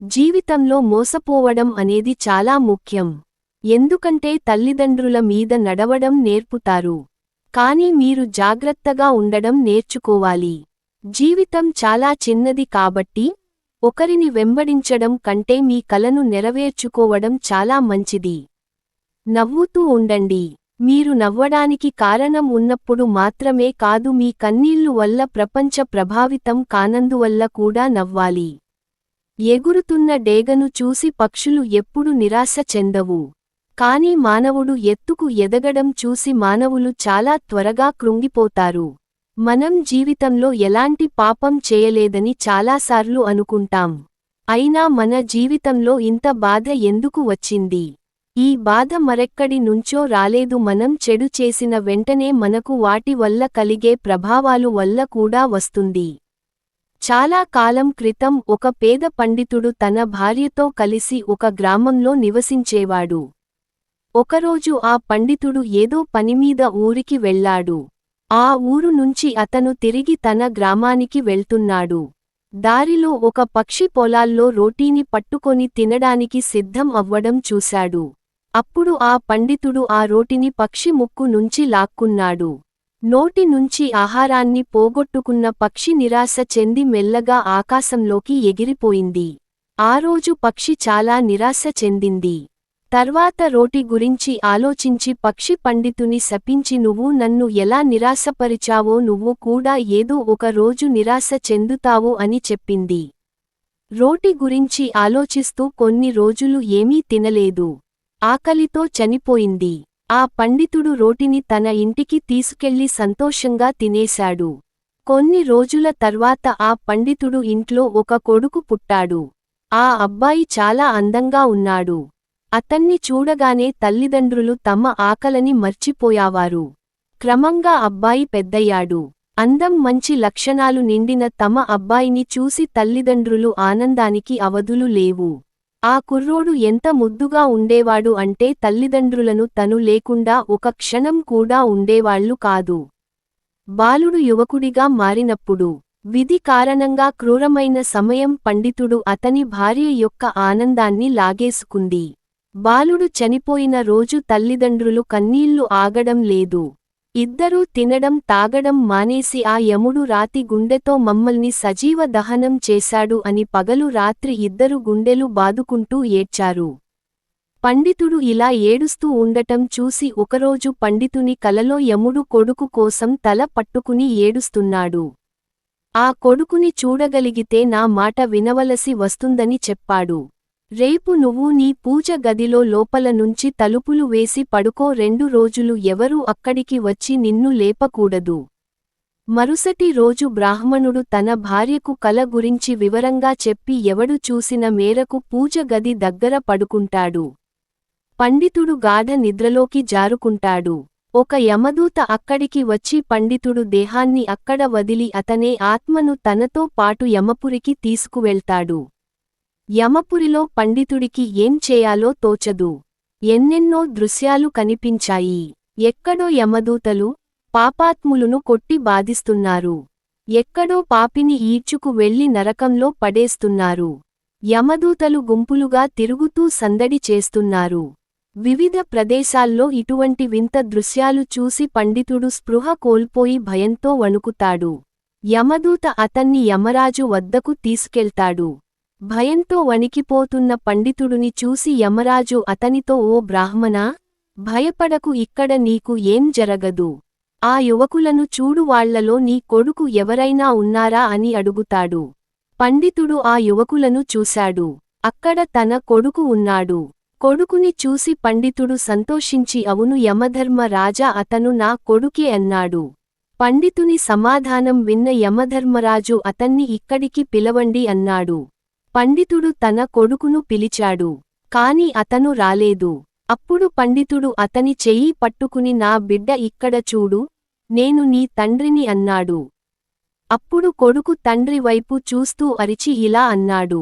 జీవితంలో మోసపోవడం అనేది చాలా ముఖ్యం. ఎందుకంటే తల్లిదండ్రుల మీద నడవడం నేర్పుతారు. కానీ మీరు జాగ్రత్తగా ఉండడం నేర్చుకోవాలి. జీవితం చాలా చిన్నది కాబట్టి, ఒకరిని వెంబడించడం కంటే మీ కలను నెరవేర్చుకోవడం చాలా మంచిది. నవ్వుతూ ఉండండి. మీరు నవ్వడానికి కారణం ఉన్నప్పుడు మాత్రమే కాదు, మీ కన్నీళ్లు వల్ల ప్రపంచ ప్రభావితం కానందువల్ల కూడా నవ్వాలి. ఎగురుతున్న డేగను చూసి పక్షులు ఎప్పుడు నిరాశ చెందవు. కాని మానవుడు ఎత్తుకు ఎదగడం చూసి మానవులు చాలా త్వరగా కృంగిపోతారు. మనం జీవితంలో ఎలాంటి పాపం చేయలేదని చాలాసార్లు అనుకుంటాం. అయినా మన జీవితంలో ఇంత బాధ ఎందుకు వచ్చింది? ఈ బాధ మరెక్కడి నుంచో రాలేదు. మనం చెడు చేసిన వెంటనే మనకు వాటి వల్ల కలిగే ప్రభావాలు వల్ల కూడా వస్తుంది. చాలా కాలం క్రితం ఒక పేద పండితుడు తన భార్యతో కలిసి ఒక గ్రామంలో నివసించేవాడు. ఒకరోజు ఆ పండితుడు ఏదో పనిమీద ఊరికి వెళ్లాడు. ఆ ఊరు నుంచి అతను తిరిగి తన గ్రామానికి వెళ్తున్నాడు. దారిలో ఒక పక్షి పొలాల్లో రోటీని పట్టుకొని తినడానికి సిద్ధం అవ్వడం చూశాడు. అప్పుడు ఆ పండితుడు ఆ రోటిని పక్షి ముక్కు నుంచి లాక్కున్నాడు. నోటి నుంచి ఆహారాన్ని పోగొట్టుకున్న పక్షి నిరాశ చెంది మెల్లగా ఆకాశంలోకి ఎగిరిపోయింది. ఆ రోజు పక్షి చాలా నిరాశ చెందింది. తర్వాత రోటి గురించి ఆలోచించి పక్షి పండితుని శపించి, నువ్వు నన్ను ఎలా నిరాశపరిచావో నువ్వు కూడా ఏదో ఒక రోజు నిరాశ చెందుతావు అని చెప్పింది. రోటి గురించి ఆలోచిస్తూ కొన్ని రోజులు ఏమీ తినలేదు. ఆకలితో చనిపోయింది. ఆ పండితుడు రోటిని తన ఇంటికి తీసుకెళ్లి సంతోషంగా తినేశాడు. కొన్ని రోజుల తర్వాత ఆ పండితుడు ఇంట్లో ఒక కొడుకు పుట్టాడు. ఆ అబ్బాయి చాలా అందంగా ఉన్నాడు. అతన్ని చూడగానే తల్లిదండ్రులు తమ ఆకలిని మర్చిపోయావారు. క్రమంగా అబ్బాయి పెద్దయ్యాడు. అందం, మంచి లక్షణాలు నిండిన తమ అబ్బాయిని చూసి తల్లిదండ్రులు ఆనందానికి అవధులు లేవు. ఆ కుర్రోడు ఎంత ముద్దుగా ఉండేవాడు అంటే తల్లిదండ్రులను తను లేకుండా ఒక క్షణం కూడా ఉండేవాళ్లు కాదు. బాలుడు యువకుడిగా మారినప్పుడు, విధి కారణంగా క్రూరమైన సమయం పండితుడు అతని భార్య యొక్క ఆనందాన్ని లాగేసుకుంది. బాలుడు చనిపోయిన రోజు తల్లిదండ్రులు కన్నీళ్లు ఆగడం లేదు. ఇద్దరూ తినడం తాగడం మానేసి ఆ యముడు రాతి గుండెతో మమ్మల్ని సజీవ దహనం చేశాడు అని పగలు రాత్రి ఇద్దరు గుండెలు బాదుకుంటూ ఏడ్చారు. పండితుడు ఇలా ఏడుస్తూ ఉండటం చూసి ఒకరోజు పండితుని కలలో యముడు కొడుకు కోసం తల పట్టుకుని ఏడుస్తున్నాడు. ఆ కొడుకుని చూడగలిగితే నా మాట వినవలసి వస్తుందని చెప్పాడు. రేపు నువ్వు నీ పూజ గదిలో లోపల నుంచి తలుపులు వేసి పడుకో. 2 రోజులు ఎవరూ అక్కడికి వచ్చి నిన్ను లేపకూడదు. మరుసటి రోజు బ్రాహ్మణుడు తన భార్యకు కల గురించి వివరంగా చెప్పి ఎవడు చూసిన మేరకు పూజ గది దగ్గర పడుకుంటాడు. పండితుడు గాఢ నిద్రలోకి జారుకుంటాడు. ఒక యమదూత అక్కడికి వచ్చి పండితుడు దేహాన్ని అక్కడ వదిలి అతనే ఆత్మను తనతో పాటు యమపురికి తీసుకువెళ్తాడు. యమపురిలో పండితుడికి ఏం చేయాలో తోచదు. ఎన్నెన్నో దృశ్యాలు కనిపించాయి. ఎక్కడో యమదూతలు పాపాత్ములను కొట్టి బాధిస్తున్నారు. ఎక్కడో పాపిని ఈడ్చుకు వెళ్లి నరకంలో పడేస్తున్నారు. యమదూతలు గుంపులుగా తిరుగుతూ సందడి చేస్తున్నారు. వివిధ ప్రదేశాల్లో ఇటువంటి వింత దృశ్యాలు చూసి పండితుడు స్పృహ కోల్పోయి భయంతో వణుకుతాడు. యమదూత అతన్ని యమరాజు వద్దకు తీసుకెళ్తాడు. భయంతో వణికిపోతున్న పండితుడిని చూసి యమరాజు అతనితో, ఓ బ్రాహ్మణా, భయపడకు, ఇక్కడ నీకు ఏం జరగదు. ఆ యువకులను చూడు, వాళ్లలో నీ కొడుకు ఎవరైనా ఉన్నారా అని అడుగుతాడు. పండితుడు ఆ యువకులను చూశాడు. అక్కడ తన కొడుకు ఉన్నాడు. కొడుకుని చూసి పండితుడు సంతోషించి, అవును యమధర్మ రాజా, అతను నా కొడుకే అన్నాడు. పండితుని సమాధానం విన్న యమధర్మరాజు అతన్ని ఇక్కడికి పిలవండి అన్నాడు. పండితుడు తన కొడుకును పిలిచాడు. కాని అతను రాలేదు. అప్పుడు పండితుడు అతని చెయ్యి పట్టుకుని, నా బిడ్డ ఇక్కడ చూడు, నేను నీ తండ్రిని అన్నాడు. అప్పుడు కొడుకు తండ్రి వైపు చూస్తూ అరిచి ఇలా అన్నాడు,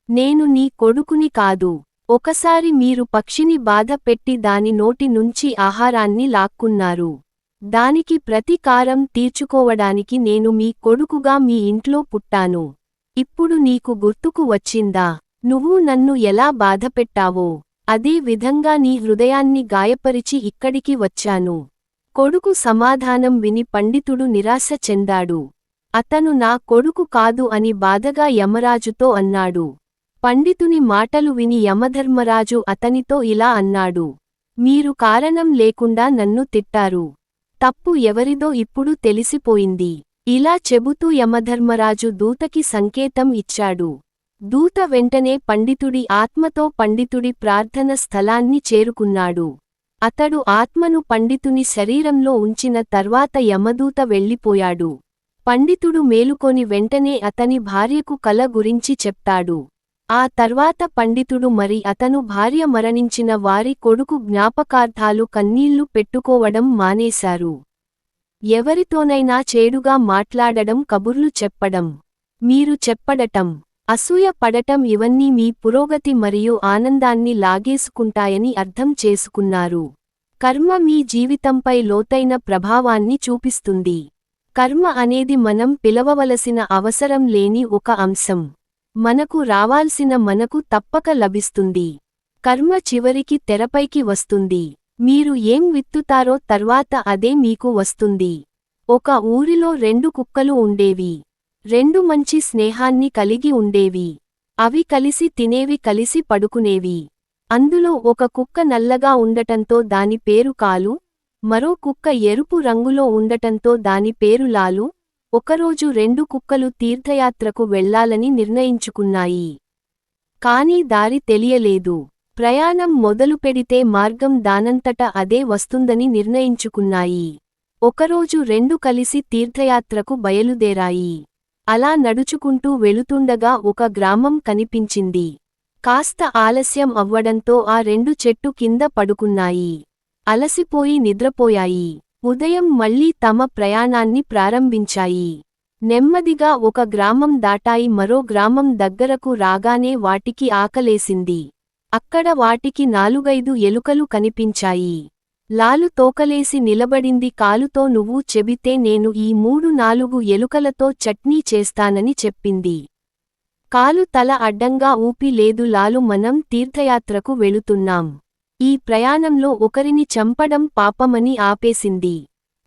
నేను నీ కొడుకుని కాదు. ఒకసారి మీరు పక్షిని బాధ పెట్టి దాని నోటి నుంచి ఆహారాన్ని లాక్కున్నారు. దానికి ప్రతీకారం తీర్చుకోవడానికి నేను మీ కొడుకుగా మీ ఇంట్లో పుట్టాను. ఇప్పుడు నీకు గుర్తుకు వచ్చిందా? నువ్వు నన్ను ఎలా బాధపెట్టావో అదే విధంగా నీ హృదయాన్ని గాయపరిచి ఇక్కడికి వచ్చాను. కొడుకు సమాధానం విని పండితుడు నిరాశ చెందాడు. అతను నా కొడుకు కాదు అని బాధగా యమరాజుతో అన్నాడు. పండితుని మాటలు విని యమధర్మరాజు అతనితో ఇలా అన్నాడు. మీరు కారణం లేకుండా నన్ను తిట్టారు. తప్పు ఎవరిదో ఇప్పుడు తెలిసిపోయింది. ఇలా చెబుతూ యమధర్మరాజు దూతకి సంకేతం ఇచ్చాడు. దూత వెంటనే పండితుడి ఆత్మతో పండితుడి ప్రార్థన స్థలాన్ని చేరుకున్నాడు. అతడు ఆత్మను పండితుని శరీరంలో ఉంచిన తర్వాత యమదూత వెళ్ళిపోయాడు. పండితుడు మేలుకొని వెంటనే అతని భార్యకు కల గురించి చెప్తాడు. ఆ తర్వాత పండితుడు మరి అతను భార్య మరణించిన వారి కొడుకు జ్ఞాపకార్థాలు కన్నీళ్లు పెట్టుకోవడం మానేశారు. ఎవరితోనైనా చేడుగా మాట్లాడడం, కబుర్లు చెప్పడం, మీరు చెప్పడటం, అసూయ పడటం ఇవన్నీ మీ పురోగతి మరియు ఆనందాన్ని లాగేసుకుంటాయని అర్థం చేసుకున్నారు. కర్మ మీ జీవితంపై లోతైన ప్రభావాన్ని చూపిస్తుంది. కర్మ అనేది మనం పిలవవలసిన అవసరం లేని ఒక అంశం. మనకు రావాల్సిన మనకు తప్పక లభిస్తుంది. కర్మ చివరికి తెరపైకి వస్తుంది. మీరు ఏం విత్తుతారో తర్వాత అదే మీకు వస్తుంది. ఒక ఊరిలో 2 కుక్కలు ఉండేవి. 2 మంచి స్నేహాన్ని కలిగి ఉండేవి. అవి కలిసి తినేవి, కలిసి పడుకునేవి. అందులో ఒక కుక్క నల్లగా ఉండటంతో దాని పేరు కాలు, మరో కుక్క ఎరుపు రంగులో ఉండటంతో దాని పేరు లాలు. ఒకరోజు 2 కుక్కలు తీర్థయాత్రకు వెళ్లాలని నిర్ణయించుకున్నాయి. కానీ దారి తెలియలేదు. ప్రయాణం మొదలుపెడితే మార్గం దానంతట అదే వస్తుందని నిర్ణయించుకున్నాయి. ఒకరోజు 2 కలిసి తీర్థయాత్రకు బయలుదేరాయి. అలా నడుచుకుంటూ వెళుతుండగా ఒక గ్రామం కనిపించింది. కాస్త ఆలస్యం అవ్వడంతో ఆ 2 చెట్టు కింద పడుకున్నాయి. అలసిపోయి నిద్రపోయాయి. ఉదయం మళ్లీ తమ ప్రయాణాన్ని ప్రారంభించాయి. నెమ్మదిగా ఒక గ్రామం దాటాయి. మరో గ్రామం దగ్గరకు రాగానే వాటికి ఆకలేసింది. అక్కడ వాటికి 4-5 ఎలుకలు కనిపించాయి. లాలు తోకలేసి నిలబడింది. కాలుతో నువ్వు చెబితే నేను ఈ 3-4 ఎలుకలతో చట్నీ చేస్తానని చెప్పింది. కాలు తల అడ్డంగా ఊపి లేదు లాలు, మనం తీర్థయాత్రకు వెళుతున్నాం. ఈ ప్రయాణంలో ఒకరిని చంపడం పాపమని ఆపేసింది.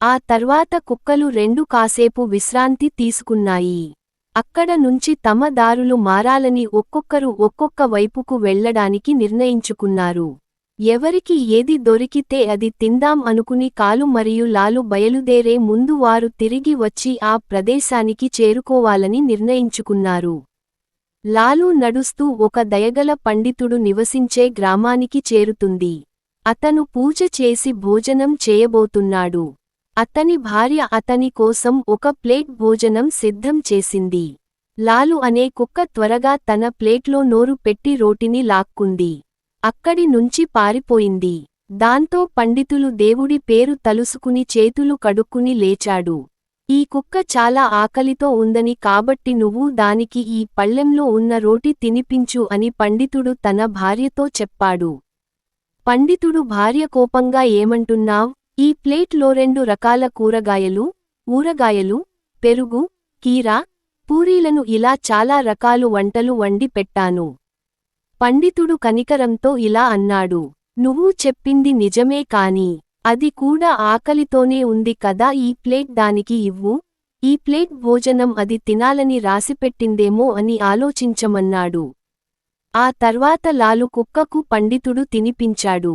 ఆ తర్వాత కుక్కలు 2 కాసేపు విశ్రాంతి తీసుకున్నాయి. అక్కడ నుంచి తమ దారులు మారాలని ఒక్కొక్కరు ఒక్కొక్క వైపుకు వెళ్లడానికి నిర్ణయించుకున్నారు. ఎవరికి ఏది దొరికితే అది తిందాం అనుకుని కాలు మరియు లాలు బయలుదేరే ముందు వారు తిరిగి వచ్చి ఆ ప్రదేశానికి చేరుకోవాలని నిర్ణయించుకున్నారు. లాలు నడుస్తూ ఒక దయగల పండితుడు నివసించే గ్రామానికి చేరుతుంది. అతను పూజ చేసి భోజనం చేయబోతున్నాడు. అతని భార్య అతని కోసం ఒక ప్లేట్ భోజనం సిద్ధం చేసింది. లాలు అనే కుక్క త్వరగా తన ప్లేట్లో నోరు పెట్టి రోటిని లాక్కుంది. అక్కడి నుంచి పారిపోయింది. దాంతో పండితులు దేవుడి పేరు తలుసుకుని చేతులు కడుక్కుని లేచాడు. ఈ కుక్క చాలా ఆకలితో ఉందని, కాబట్టి నువ్వు దానికి ఈ పళ్ళెంలో ఉన్న రోటి తినిపించు అని పండితుడు తన భార్యతో చెప్పాడు. పండితుడు భార్య కోపంగా ఏమంటున్నావ్? ఈ ప్లేట్లో 2 రకాల కూరగాయలు, ఊరగాయలు, పెరుగు, కీరా, పూరీలను ఇలా చాలా రకాలు వంటలు వండి పెట్టాను. పండితుడు కనికరంతో ఇలా అన్నాడు. నువ్వు చెప్పింది నిజమే, కాని అది కూడా ఆకలితోనే ఉంది కదా, ఈ ప్లేట్ దానికి ఇవ్వు. ఈ ప్లేట్ భోజనం అది తినాలని రాసిపెట్టిందేమో అని ఆలోచించమన్నాడు. ఆ తర్వాత లాలు కుక్కకు పండితుడు తినిపించాడు.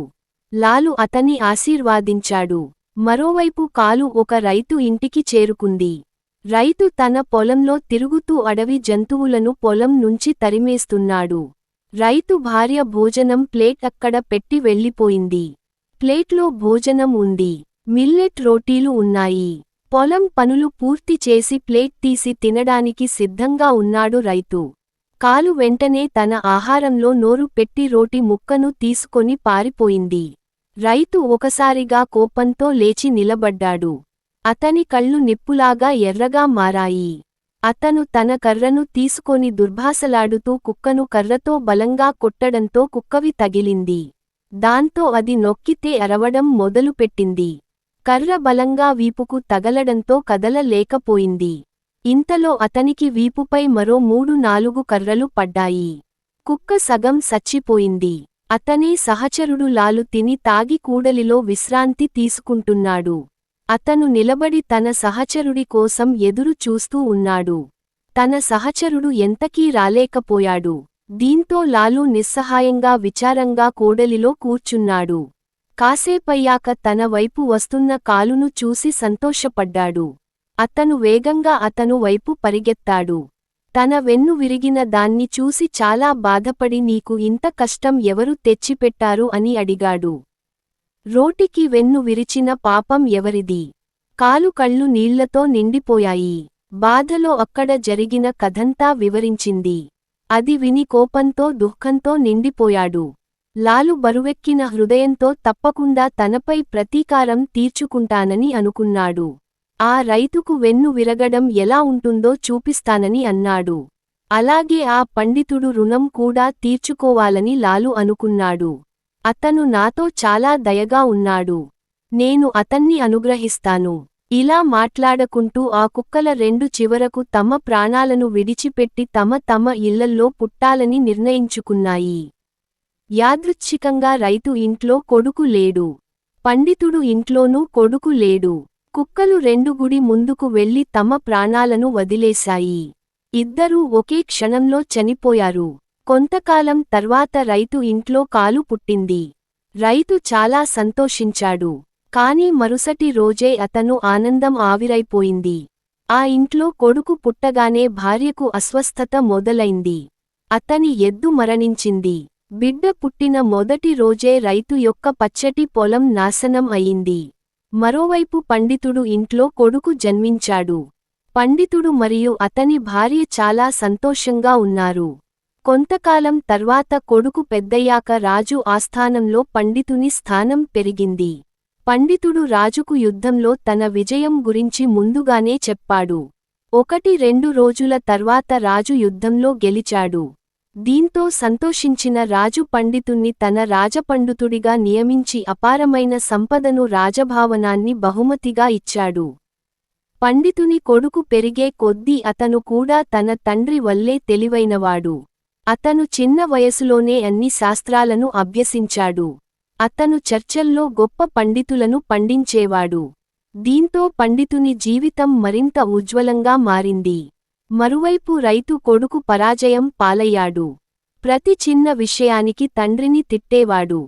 లాలు అతని ఆశీర్వాదించాడు. మరోవైపు కాలు ఒక రైతు ఇంటికి చేరుకుంది. రైతు తన పొలంలో తిరుగుతూ అడవి జంతువులను పొలం నుంచి తరిమేస్తున్నాడు. రైతు భార్య భోజనం ప్లేట్ అక్కడ పెట్టి వెళ్ళిపోయింది. ప్లేట్లో భోజనం ఉంది. మిల్లెట్ రోటీలు ఉన్నాయి. పొలం పనులు పూర్తి చేసి ప్లేట్ తీసి తినడానికి సిద్ధంగా ఉన్నాడు రైతు. కాలు వెంటనే తన ఆహారంలో నోరు పెట్టి రోటి ముక్కను తీసుకొని పారిపోయింది. రైతు ఒకసారిగా కోపంతో లేచి నిలబడ్డాడు. అతని కళ్ళు నిప్పులాగా ఎర్రగా మారాయి. అతను తన కర్రను తీసుకొని దుర్భాసలాడుతూ కుక్కను కర్రతో బలంగా కొట్టడంతో కుక్కవి తగిలింది. దాంతో అది నొక్కితే అరవడం మొదలుపెట్టింది. కర్ర బలంగా వీపుకు తగలడంతో కదలలేకపోయింది. ఇంతలో అతనికి వీపుపై మరో 3-4 కర్రలు పడ్డాయి. కుక్క సగం సచ్చిపోయింది. అతనే సహచరుడు లాలు తిని తాగి కూడలిలో విశ్రాంతి తీసుకుంటున్నాడు. అతను నిలబడి తన సహచరుడి కోసం ఎదురు చూస్తూ ఉన్నాడు. తన సహచరుడు ఎంతకీ రాలేకపోయాడు. దీంతో లాలు నిస్సహాయంగా విచారంగా కూడలిలో కూర్చున్నాడు. కాసేపయ్యాక తన వైపు వస్తున్న కాలును చూసి సంతోషపడ్డాడు. అతను వేగంగా అతను వైపు పరిగెత్తాడు. తన వెన్ను విరిగిన దాన్ని చూసి చాలా బాధపడి నీకు ఇంత కష్టం ఎవరు తెచ్చిపెట్టారు అని అడిగాడు. రోటికి వెన్ను విరిచిన పాపం ఎవరిది? కాలు కళ్ళు నీళ్లతో నిండిపోయాయి. బాధలో అక్కడ జరిగిన కథంతా వివరించింది. అది విని కోపంతో దుఃఖంతో నిండిపోయాడు. లాలు బరువెక్కిన హృదయంతో తప్పకుండా తనపై ప్రతీకారం తీర్చుకుంటానని అనుకున్నాడు. ఆ రైతుకు వెన్ను విరగడం ఎలా ఉంటుందో చూపిస్తానని అన్నాడు. అలాగే ఆ పండితుడు రుణం కూడా తీర్చుకోవాలని లాలు అనుకున్నాడు. అతను నాతో చాలా దయగా ఉన్నాడు. నేను అతన్ని అనుగ్రహిస్తాను. ఇలా మాట్లాడకుంటూ ఆ కుక్కల రెండు చివరకు తమ ప్రాణాలను విడిచిపెట్టి తమ ఇళ్లల్లో పుట్టాలని నిర్ణయించుకున్నాయి. యాదృచ్ఛికంగా రైతు ఇంట్లో కొడుకు లేడు. పండితుడు ఇంట్లోనూ కొడుకు లేడు. కుక్కలు రెండు గుడి ముందుకు వెళ్లి తమ ప్రాణాలను వదిలేశాయి. ఇద్దరూ ఒకే క్షణంలో చనిపోయారు. కొంతకాలం తర్వాత రైతు ఇంట్లో కాలు పుట్టింది. రైతు చాలా సంతోషించాడు. కాని మరుసటి రోజే అతను ఆనందం ఆవిరైపోయింది. ఆ ఇంట్లో కొడుకు పుట్టగానే భార్యకు అస్వస్థత మొదలైంది. అతని ఎద్దు మరణించింది. బిడ్డ పుట్టిన మొదటి రోజే రైతు యొక్క పచ్చటి పొలం నాశనం అయింది. మరోవైపు పండితుడు ఇంట్లో కొడుకు జన్మించాడు. పండితుడు మరియు అతని భార్య చాలా సంతోషంగా ఉన్నారు. కొంతకాలం తర్వాత కొడుకు పెద్దయ్యాక రాజు ఆస్థానంలో పండితుని స్థానం పెరిగింది. పండితుడు రాజుకు యుద్ధంలో తన విజయం గురించి ముందుగానే చెప్పాడు. 1-2 రోజుల తర్వాత రాజు యుద్ధంలో గెలిచాడు. దీంతో సంతోషించిన రాజు పండితుణ్ణి తన రాజపండితుడిగా నియమించి అపారమైన సంపదను రాజభవనాన్ని బహుమతిగా ఇచ్చాడు. పండితుని కొడుకు పెరిగే కొద్దీ అతను కూడా తన తండ్రి వల్లే తెలివైనవాడు. అతను చిన్న వయసులోనే అన్ని శాస్త్రాలను అభ్యసించాడు. అతను చర్చల్లో గొప్ప పండితులను పండించేవాడు. దీంతో పండితుని జీవితం మరింత ఉజ్వలంగా మారింది. మరువైపు రైతు కొడుకు పరాజయం పాలయ్యాడు. ప్రతి చిన్న విషయానికి తండ్రిని తిట్టేవాడు.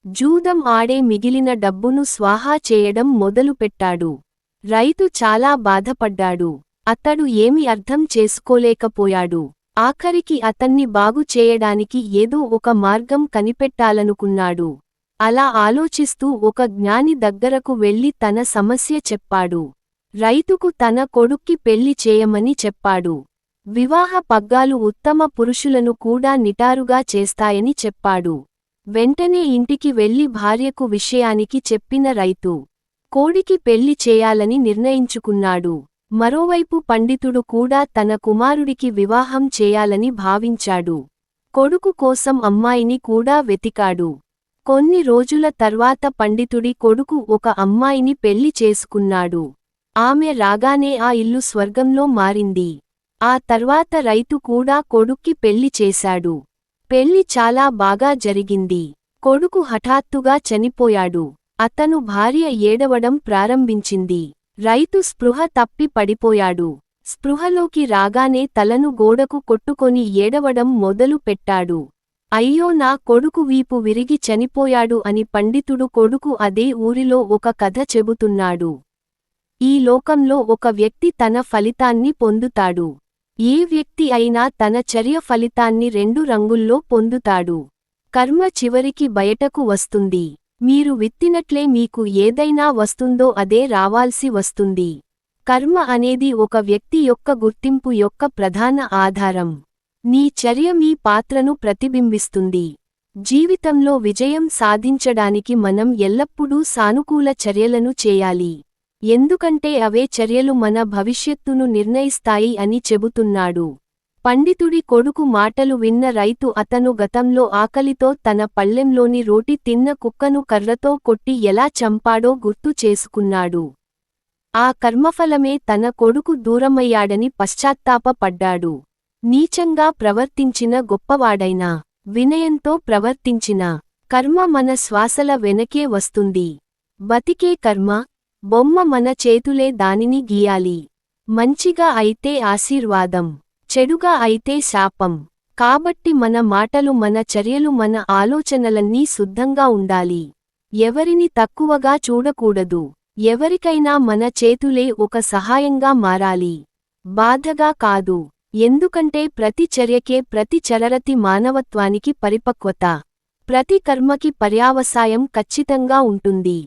జూదం ఆడే మిగిలిన డబ్బును స్వాహా చేయడం మొదలుపెట్టాడు. రైతు చాలా బాధపడ్డాడు. అతడు ఏమీ అర్థం చేసుకోలేకపోయాడు. ఆఖరికి అతన్ని బాగు చేయడానికి ఏదో ఒక మార్గం కనిపెట్టాలనుకున్నాడు. అలా ఆలోచిస్తూ ఒక జ్ఞాని దగ్గరకు వెళ్లి తన సమస్య చెప్పాడు. రైతుకు తన కొడుక్కి పెళ్లి చేయమని చెప్పాడు. వివాహ పగ్గాలు ఉత్తమ పురుషులను కూడా నిటారుగా చేస్తాయని చెప్పాడు. వెంటనే ఇంటికి వెళ్లి భార్యకు విషయానికి చెప్పిన రైతు కోడికి పెళ్లి చేయాలని నిర్ణయించుకున్నాడు. మరోవైపు పండితుడు కూడా తన కుమారుడికి వివాహం చేయాలని భావించాడు. కొడుకు కోసం అమ్మాయిని కూడా వెతికాడు. కొన్ని రోజుల తర్వాత పండితుడి కొడుకు ఒక అమ్మాయిని పెళ్లి చేసుకున్నాడు. ఆమె రాగానే ఆ ఇల్లు స్వర్గంలో మారింది. ఆ తర్వాత రైతు కూడా కొడుక్కి పెళ్లి చేశాడు. పెళ్లి చాలా బాగా జరిగింది. కొడుకు హఠాత్తుగా చనిపోయాడు. అతను భార్య ఏడవడం ప్రారంభించింది. రైతు స్పృహ తప్పి పడిపోయాడు. స్పృహలోకి రాగానే తలను గోడకు కొట్టుకొని ఏడవడం మొదలు పెట్టాడు. అయ్యో నా కొడుకు వీపు విరిగి చనిపోయాడు అని పండితుడు కొడుకు అదే ఊరిలో ఒక కథ చెబుతున్నాడు. ఈ లోకంలో ఒక వ్యక్తి తన ఫలితాన్ని పొందుతాడు. ఏ వ్యక్తి అయినా తన చర్య ఫలితాన్ని 2 రంగుల్లో పొందుతాడు. కర్మ చివరికి బయటకు వస్తుంది. మీరు విత్తినట్లే మీకు ఏదైనా వస్తుందో అదే రావాల్సి వస్తుంది. కర్మ అనేది ఒక వ్యక్తి యొక్క గుర్తింపు యొక్క ప్రధాన ఆధారం. నీ చర్య మీ పాత్రను ప్రతిబింబిస్తుంది. జీవితంలో విజయం సాధించడానికి మనం ఎల్లప్పుడూ సానుకూల చర్యలను చేయాలి. ఎందుకంటే అవే చర్యలు మన భవిష్యత్తును నిర్ణయిస్తాయి అని చెబుతున్నాడు. పండితుడి కొడుకు మాటలు విన్న రైతు అతను గతంలో ఆకలితో తన పళ్ళెంలోని రోటి తిన్న కుక్కను కర్రతో కొట్టి ఎలా చంపాడో గుర్తు చేసుకున్నాడు. ఆ కర్మఫలమే తన కొడుకు దూరమయ్యాడని పశ్చాత్తాపపడ్డాడు. నీచంగా ప్రవర్తించిన గొప్పవాడైనా వినయంతో ప్రవర్తించిన కర్మ మన శ్వాసల వెనకే వస్తుంది. బతికే కర్మ, బొమ్మ మన చేతులే దానిని గీయాలి. మంచిగా అయితే ఆశీర్వాదం, చెడుగా అయితే శాపం. కాబట్టి మన మాటలు, మన చర్యలు, మన ఆలోచనలన్నీ శుద్ధంగా ఉండాలి. ఎవరిని తక్కువగా చూడకూడదు. ఎవరికైనా మన చేతులే ఒక సహాయంగా మారాలి, బాధగా కాదు. ఎందుకంటే ప్రతి చర్యకే, ప్రతి చరరతి మానవత్వానికి పరిపక్వత, ప్రతి కర్మకి పర్యావసాయం ఖచ్చితంగా ఉంటుంది.